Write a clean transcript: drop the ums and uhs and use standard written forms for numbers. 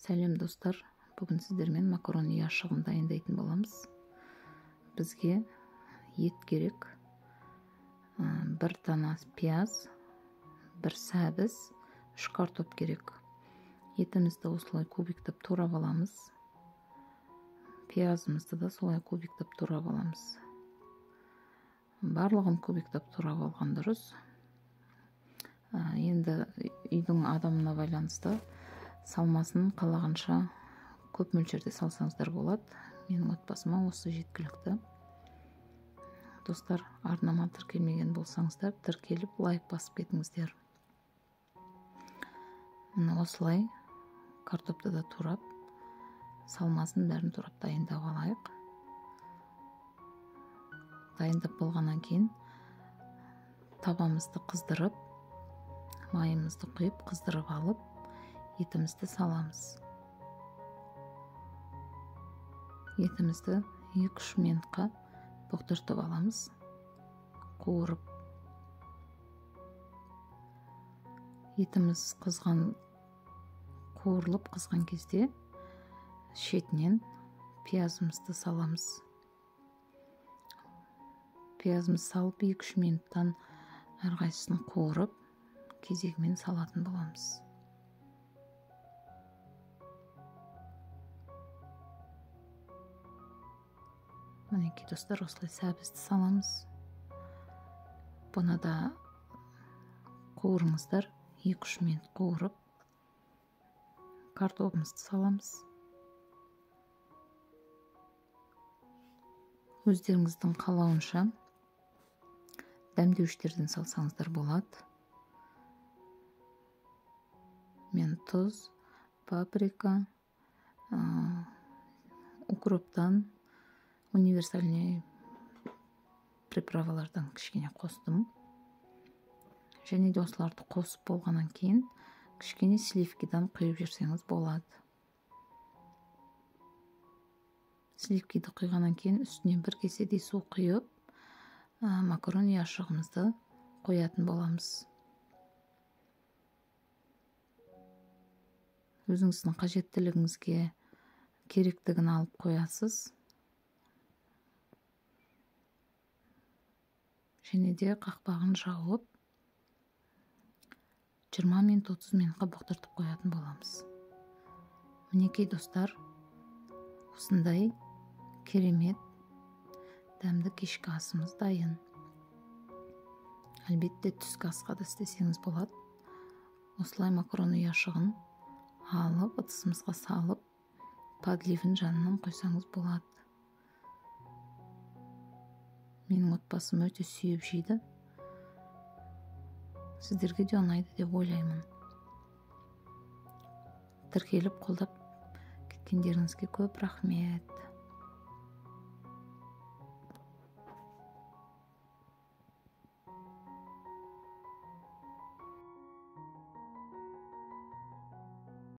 Сәлем достар, бүгін сіздермен макарони ашығын дайындайтын боламыз. Бізге ет керек, бір дана пияз, бір сәбіз, 3 картоп керек. Етімізді осылай кубиктеп турап аламыз. Пиязымызды да солай кубиктеп турап аламыз. Барлығын кубиктеп турап алған дұрыс. Енді үйдің адамына байланысты салмасын қалағанша көп мөлшерде салсаңыздар болады. Менің отбасыма осы жеткілікті. Достар, арнама тіркелмеген болсаңыздар, тіркеліп лайк басып кетіңіздер. Осылай картопты да турап, салмасын бәрін турап дайындап алайық. Дайындап болғаннан кейін табамызды қыздырып, майымызды құйып қыздырып алып, етімізді саламыз. Етімізді 2-3 минутқа бұқтыртып аламыз, қуырып. Етіміз қуырылып қызған кезде шетінен пиязымызды саламыз. Пиязымызды салып 2-3 минуттан әрқайсысын қуырып, кезегімен салатын боламыз. Мінекей достар, осылай сәбізді саламыз. Бұны да қуырыңыздар, 2-3 минут қуырып, картопымызды саламыз. Өздеріңіздің қалауынша дәмдеуіштерден салсаңыздар болады. Мен тұз, паприка, укроптан, универсальный приправалардан кішкене қостым. Және де осыларды қосып болғаннан кейін кішкене сливкидан құйып жүрсеңіз болады. Сливкиді құйғаннан кейін үстіне бір кеседей су құйып, макарони ашығымызды қоятын боламыз. Өзіңіздің қажеттілігіңізге керектігін алып қоясыз. Және де қақпағын жауып 20 минут 30 минутқа бұқтыртып қоятын боламыз. Мінекей достар, осындай керемет дәмді кешкі асымыз дайын. Әлбетте түскі асқа да істесеңіз болады. Осылай макарони ашығын алып, ыдысымызға салып, подливін жанынан қойсаңыз болады. Менің отбасым өте сүйіп жейді. Сіздерге де ұнайды деп ойлаймын. Тіркеліп қолдап кеткендеріңізге көп рахмет.